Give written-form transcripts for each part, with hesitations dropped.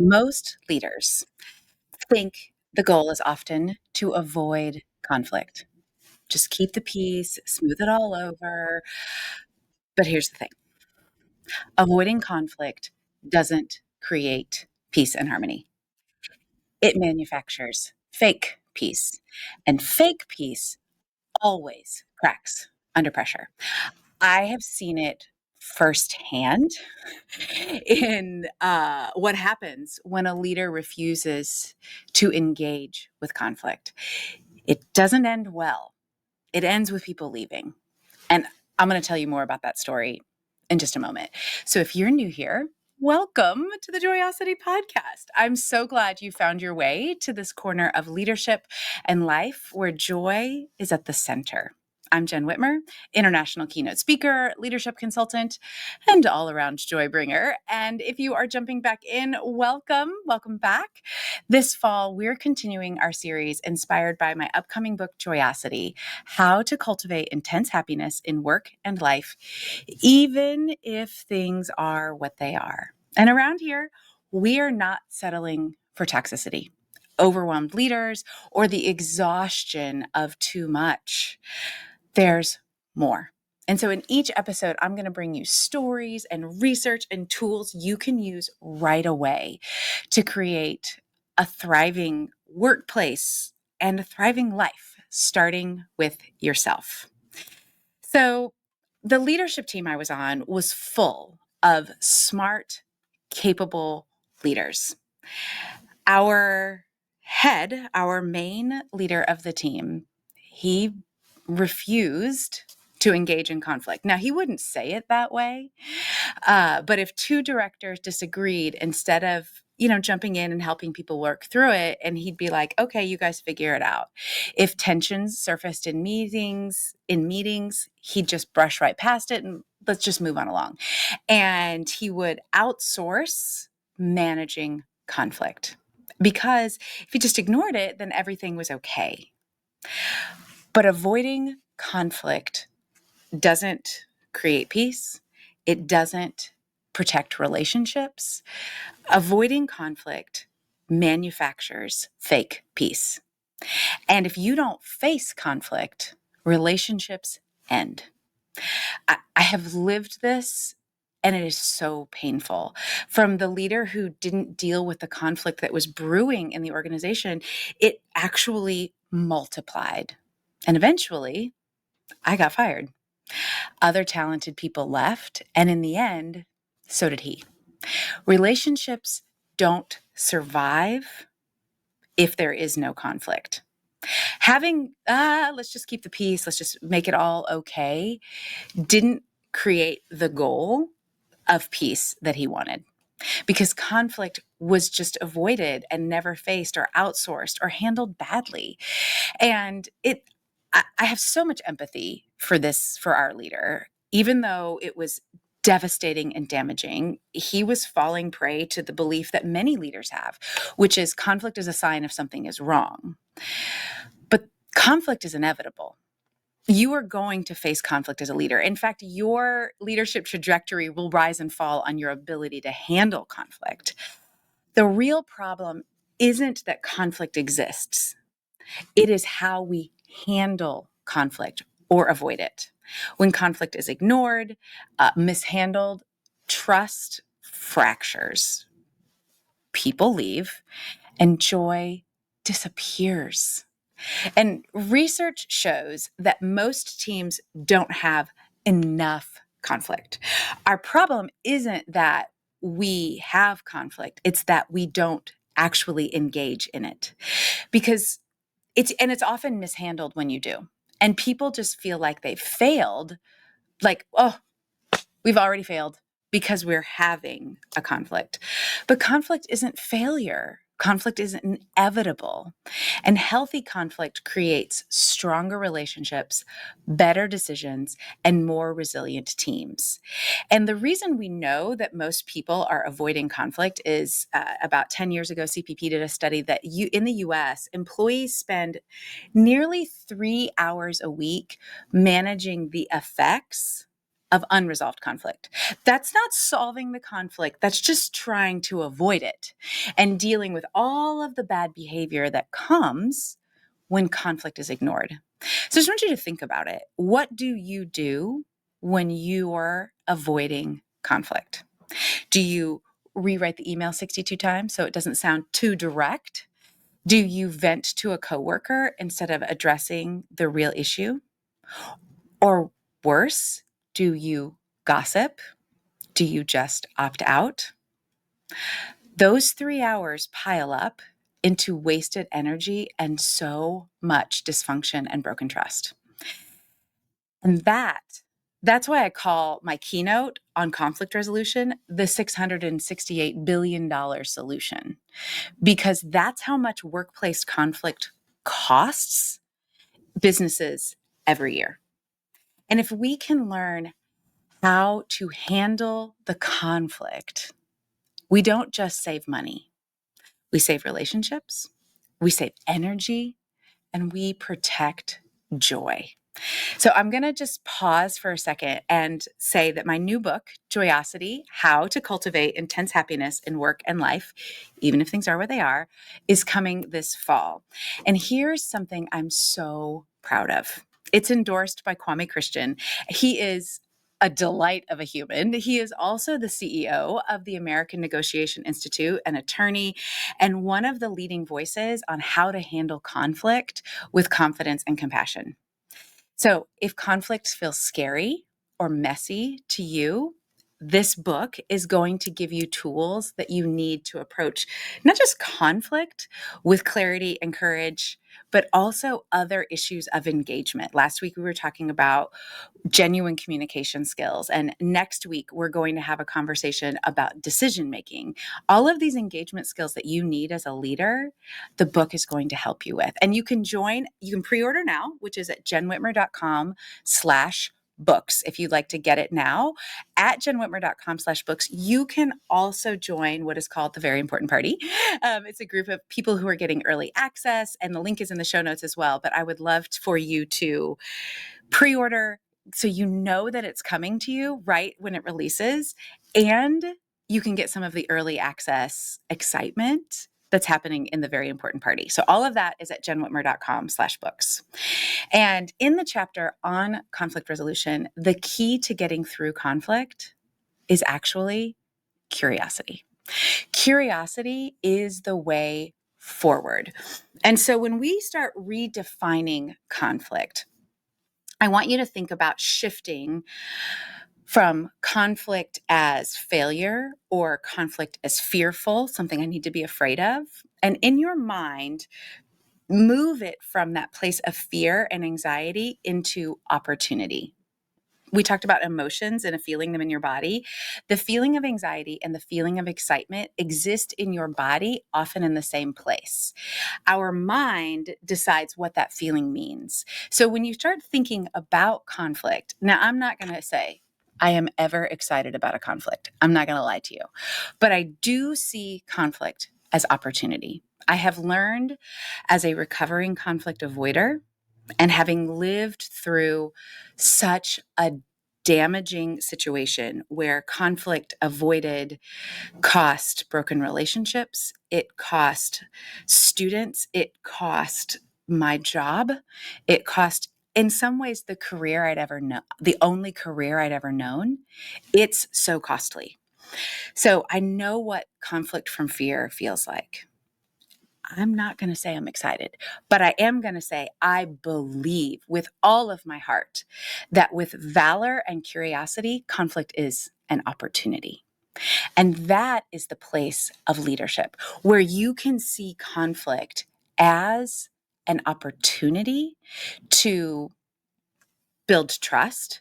Most leaders think the goal is often to avoid conflict. Just keep the peace, smooth it all over. But here's the thing, avoiding conflict doesn't create peace and harmony. It manufactures fake peace, and fake peace always cracks under pressure. I have seen it firsthand in what happens when a leader refuses to engage with conflict. It doesn't end well. It ends with people leaving. And I'm going to tell you more about that story in just a moment. So if you're new here, welcome to the Joyosity Podcast. I'm so glad you found your way to this corner of leadership and life where joy is at the center. I'm Jenn Whitmer, international keynote speaker, leadership consultant, and all-around joy bringer. And if you are jumping back in, welcome back. This fall, we're continuing our series inspired by my upcoming book, Joyosity: How to Cultivate Intense Happiness in Work and Life, even if things are what they are. And around here, we are not settling for toxicity, overwhelmed leaders, or the exhaustion of too much. There's more. And so in each episode, I'm going to bring you stories and research and tools you can use right away to create a thriving workplace and a thriving life, starting with yourself. So the leadership team I was on was full of smart, capable leaders. Our head, our main leader of the team, he refused to engage in conflict. Now, he wouldn't say it that way, but if two directors disagreed, instead of jumping in and helping people work through it, and he'd be like, okay, you guys figure it out. If tensions surfaced in meetings, he'd just brush right past it and let's just move on along. And he would outsource managing conflict, because if he just ignored it, then everything was okay. But avoiding conflict doesn't create peace. It doesn't protect relationships. Avoiding conflict manufactures fake peace. And if you don't face conflict, relationships end. I have lived this, and it is so painful. From the leader who didn't deal with the conflict that was brewing in the organization, it actually multiplied. And eventually, I got fired. Other talented people left, and in the end, so did he. Relationships don't survive if there is no conflict. Having, let's just keep the peace, let's just make it all okay, didn't create the goal of peace that he wanted, because conflict was just avoided and never faced or outsourced or handled badly. And I have so much empathy for our leader. Even though it was devastating and damaging, he was falling prey to the belief that many leaders have, which is conflict is a sign if something is wrong. But conflict is inevitable. You are going to face conflict as a leader. In fact, your leadership trajectory will rise and fall on your ability to handle conflict. The real problem isn't that conflict exists. It is how we handle conflict or avoid it. When conflict is ignored, mishandled, trust fractures. People leave and joy disappears. And research shows that most teams don't have enough conflict. Our problem isn't that we have conflict, it's that we don't actually engage in it. Because it's often mishandled when you do. And people just feel like they've failed, like, oh, we've already failed because we're having a conflict. But conflict isn't failure. Conflict is inevitable. And healthy conflict creates stronger relationships, better decisions, and more resilient teams. And the reason we know that most people are avoiding conflict is about 10 years ago, CPP did a study that in the US, employees spend nearly 3 hours a week managing the effects of unresolved conflict. That's not solving the conflict. That's just trying to avoid it and dealing with all of the bad behavior that comes when conflict is ignored. So I just want you to think about it. What do you do when you're avoiding conflict? Do you rewrite the email 62 times so it doesn't sound too direct? Do you vent to a coworker instead of addressing the real issue? Or worse, do you gossip? Do you just opt out? Those 3 hours pile up into wasted energy and so much dysfunction and broken trust. And that's why I call my keynote on conflict resolution the $668 billion solution, because that's how much workplace conflict costs businesses every year. And if we can learn how to handle the conflict, we don't just save money. We save relationships, we save energy, and we protect joy. So I'm going to just pause for a second and say that my new book, Joyosity, How to Cultivate Intense Happiness in Work and Life, even if things are where they are, is coming this fall. And here's something I'm so proud of. It's endorsed by Kwame Christian. He is a delight of a human. He is also the CEO of the American Negotiation Institute, an attorney, and one of the leading voices on how to handle conflict with confidence and compassion. So if conflict feels scary or messy to you, this book is going to give you tools that you need to approach not just conflict with clarity and courage, but also other issues of engagement. Last week, we were talking about genuine communication skills. And next week, we're going to have a conversation about decision making. All of these engagement skills that you need as a leader, the book is going to help you with. And you can pre-order now, which is at jennwhitmer.com/books. If you'd like to get it now at jennwhitmer.com/books, you can also join what is called the Very Important Party. It's a group of people who are getting early access, and the link is in the show notes as well. But I would love for you to pre-order so you know that it's coming to you right when it releases, and you can get some of the early access excitement that's happening in the Very Important Party. So all of that is at jennwhitmer.com/books. And in the chapter on conflict resolution, the key to getting through conflict is actually curiosity. Curiosity is the way forward. And so when we start redefining conflict, I want you to think about shifting from conflict as failure or conflict as fearful, something I need to be afraid of. And in your mind, move it from that place of fear and anxiety into opportunity. We talked about emotions and feeling them in your body. The feeling of anxiety and the feeling of excitement exist in your body, often in the same place. Our mind decides what that feeling means. So when you start thinking about conflict, now I'm not going to say I am ever excited about a conflict. I'm not going to lie to you. But I do see conflict as opportunity. I have learned as a recovering conflict avoider, and having lived through such a damaging situation where conflict avoided cost broken relationships, it cost students, it cost my job, it cost in some ways the career I'd ever known, the only career I'd ever known. It's so costly. So I know what conflict from fear feels like. I'm not going to say I'm excited, but I am going to say I believe with all of my heart that with valor and curiosity, conflict is an opportunity. And that is the place of leadership where you can see conflict as an opportunity to build trust.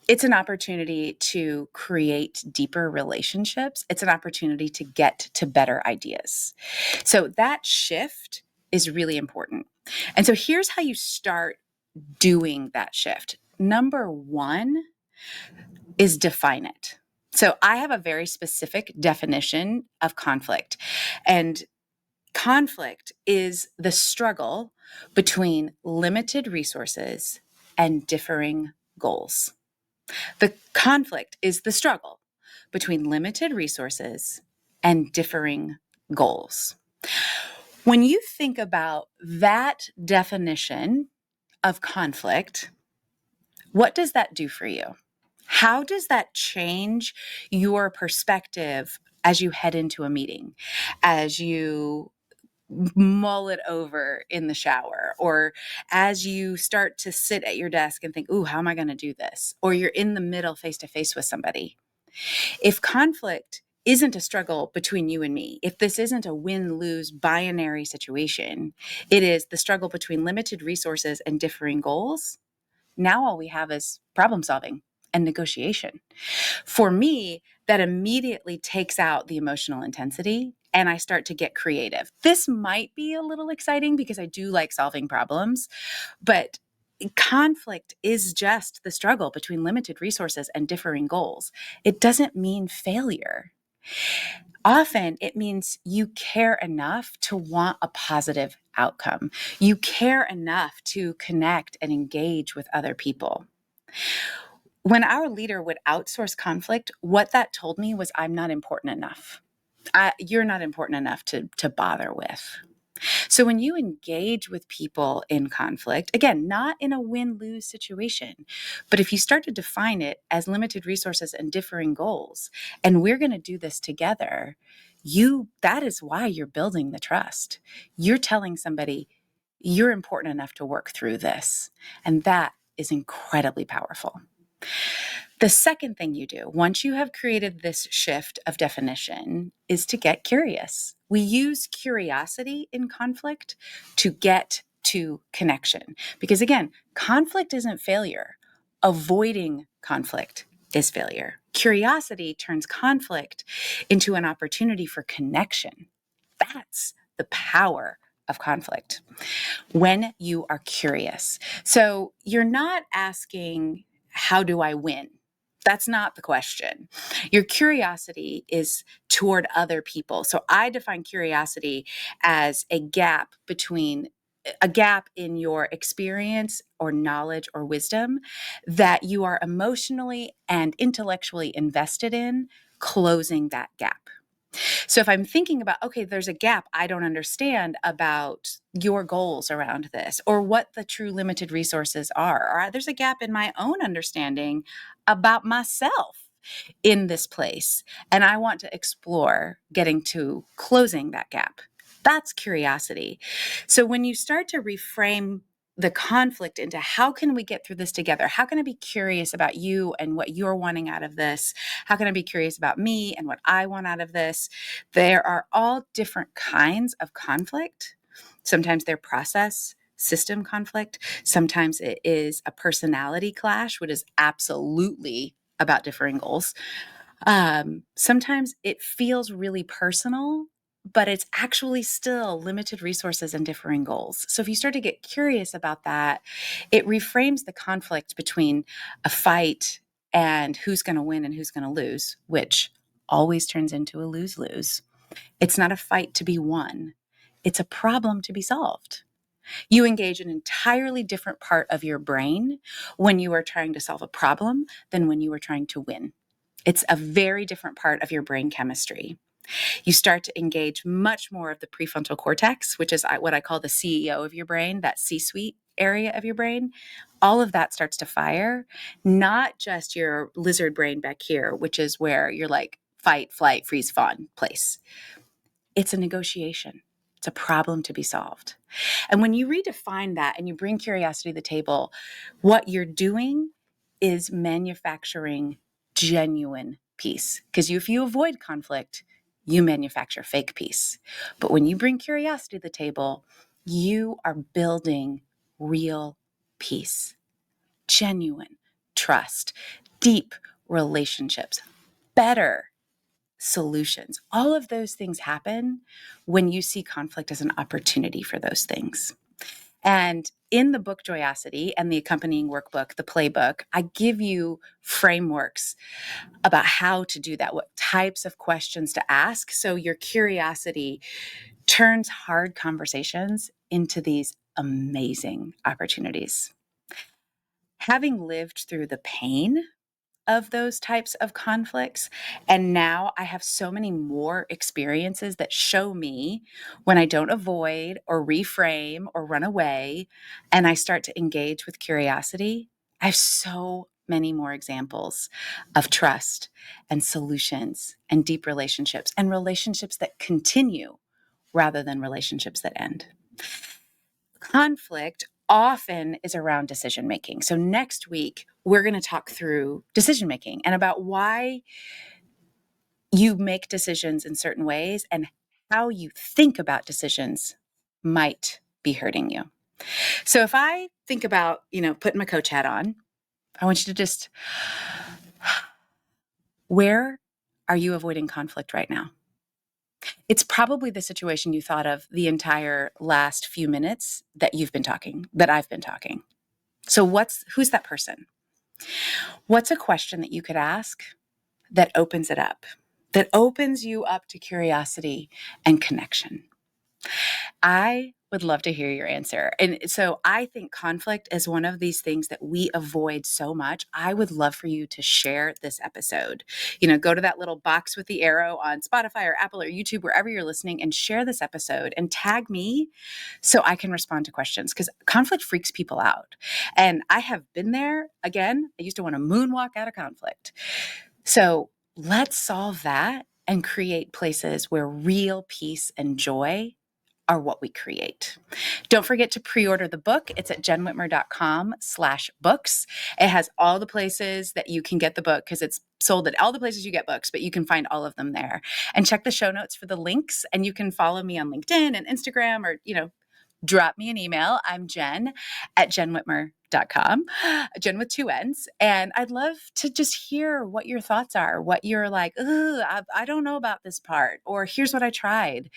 It's an opportunity to create deeper relationships. It's an opportunity to get to better ideas. So that shift is really important. And so here's how you start doing that shift. Number one is define it. So I have a very specific definition of conflict. And conflict is the struggle between limited resources and differing goals. The conflict is the struggle between limited resources and differing goals. When you think about that definition of conflict, what does that do for you? How does that change your perspective as you head into a meeting, as you mull it over in the shower, or as you start to sit at your desk and think, ooh, how am I going to do this? Or you're in the middle face to face with somebody. If conflict isn't a struggle between you and me, if this isn't a win-lose binary situation, it is the struggle between limited resources and differing goals. Now all we have is problem solving and negotiation. For me, that immediately takes out the emotional intensity and I start to get creative. This might be a little exciting because I do like solving problems, but conflict is just the struggle between limited resources and differing goals. It doesn't mean failure. Often it means you care enough to want a positive outcome. You care enough to connect and engage with other people. When our leader would outsource conflict, what that told me was I'm not important enough. You're not important enough to bother with. So when you engage with people in conflict, again, not in a win-lose situation, but if you start to define it as limited resources and differing goals, and we're going to do this together, that is why you're building the trust. You're telling somebody you're important enough to work through this. And that is incredibly powerful. The second thing you do, once you have created this shift of definition, is to get curious. We use curiosity in conflict to get to connection. Because again, conflict isn't failure. Avoiding conflict is failure. Curiosity turns conflict into an opportunity for connection. That's the power of conflict when you are curious. So you're not asking, how do I win? That's not the question. Your curiosity is toward other people. So I define curiosity as a gap in your experience or knowledge or wisdom that you are emotionally and intellectually invested in, closing that gap. So if I'm thinking about, okay, there's a gap I don't understand about your goals around this, or what the true limited resources are, or there's a gap in my own understanding about myself in this place, and I want to explore getting to closing that gap. That's curiosity. So when you start to reframe the conflict into how can we get through this together? How can I be curious about you and what you're wanting out of this? How can I be curious about me and what I want out of this? There are all different kinds of conflict. Sometimes they're process system conflict. Sometimes it is a personality clash, which is absolutely about differing goals. Sometimes it feels really personal, but it's actually still limited resources and differing goals. So if you start to get curious about that, it reframes the conflict between a fight and who's going to win and who's going to lose, which always turns into a lose-lose. It's not a fight to be won. It's a problem to be solved. You engage an entirely different part of your brain when you are trying to solve a problem than when you are trying to win. It's a very different part of your brain chemistry. You start to engage much more of the prefrontal cortex, which is what I call the CEO of your brain, that C-suite area of your brain. All of that starts to fire, not just your lizard brain back here, which is where you're like fight, flight, freeze, fawn place. It's a negotiation. It's a problem to be solved. And when you redefine that and you bring curiosity to the table, what you're doing is manufacturing genuine peace. Because if you avoid conflict, you manufacture fake peace. But when you bring curiosity to the table, you are building real peace, genuine trust, deep relationships, better solutions. All of those things happen when you see conflict as an opportunity for those things. And in the book Joyosity and the accompanying workbook, the playbook, I give you frameworks about how to do that, what types of questions to ask. So your curiosity turns hard conversations into these amazing opportunities. Having lived through the pain of those types of conflicts. And now I have so many more experiences that show me when I don't avoid or reframe or run away, and I start to engage with curiosity. I have so many more examples of trust and solutions and deep relationships and relationships that continue rather than relationships that end. Conflict often is around decision making. So next week, we're going to talk through decision making and about why you make decisions in certain ways and how you think about decisions might be hurting you. So if I think about, putting my coach hat on, I want you to just, where are you avoiding conflict right now? It's probably the situation you thought of the entire last few minutes that I've been talking. So who's that person? What's a question that you could ask that opens it up, that opens you up to curiosity and connection? I would love to hear your answer. And so I think conflict is one of these things that we avoid so much. I would love for you to share this episode. Go to that little box with the arrow on Spotify or Apple or YouTube, wherever you're listening, and share this episode and tag me so I can respond to questions, because conflict freaks people out. And I have been there. Again, I used to want to moonwalk out of conflict. So let's solve that and create places where real peace and joy are what we create. Don't forget to pre-order the book. It's at jennwhitmer.com/books. It has all the places that you can get the book, because it's sold at all the places you get books, but you can find all of them there. And check the show notes for the links, and you can follow me on LinkedIn and Instagram, or, drop me an email. I'm Jenn at jennwhitmer.com, Jenn with 2 N's. And I'd love to just hear what your thoughts are, what you're like, I don't know about this part, or here's what I tried.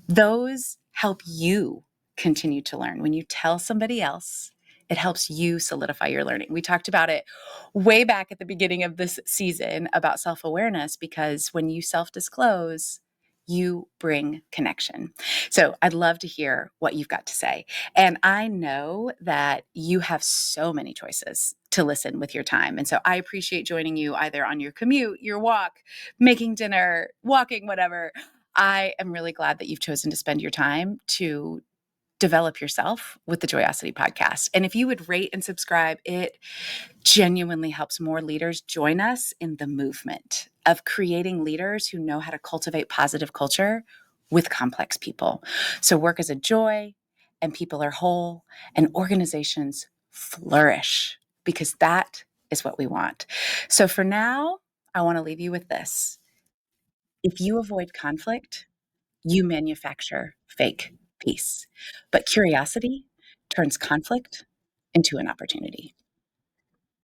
Those help you continue to learn. When you tell somebody else, it helps you solidify your learning. We talked about it way back at the beginning of this season about self-awareness, because when you self-disclose, you bring connection. So I'd love to hear what you've got to say. And I know that you have so many choices to listen with your time. And so I appreciate joining you either on your commute, your walk, making dinner, walking, whatever. I am really glad that you've chosen to spend your time to develop yourself with the Joyosity Podcast. And if you would rate and subscribe, it genuinely helps more leaders join us in the movement of creating leaders who know how to cultivate positive culture with complex people. So work is a joy, and people are whole, and organizations flourish, because that is what we want. So for now, I want to leave you with this. If you avoid conflict, you manufacture fake peace. But curiosity turns conflict into an opportunity.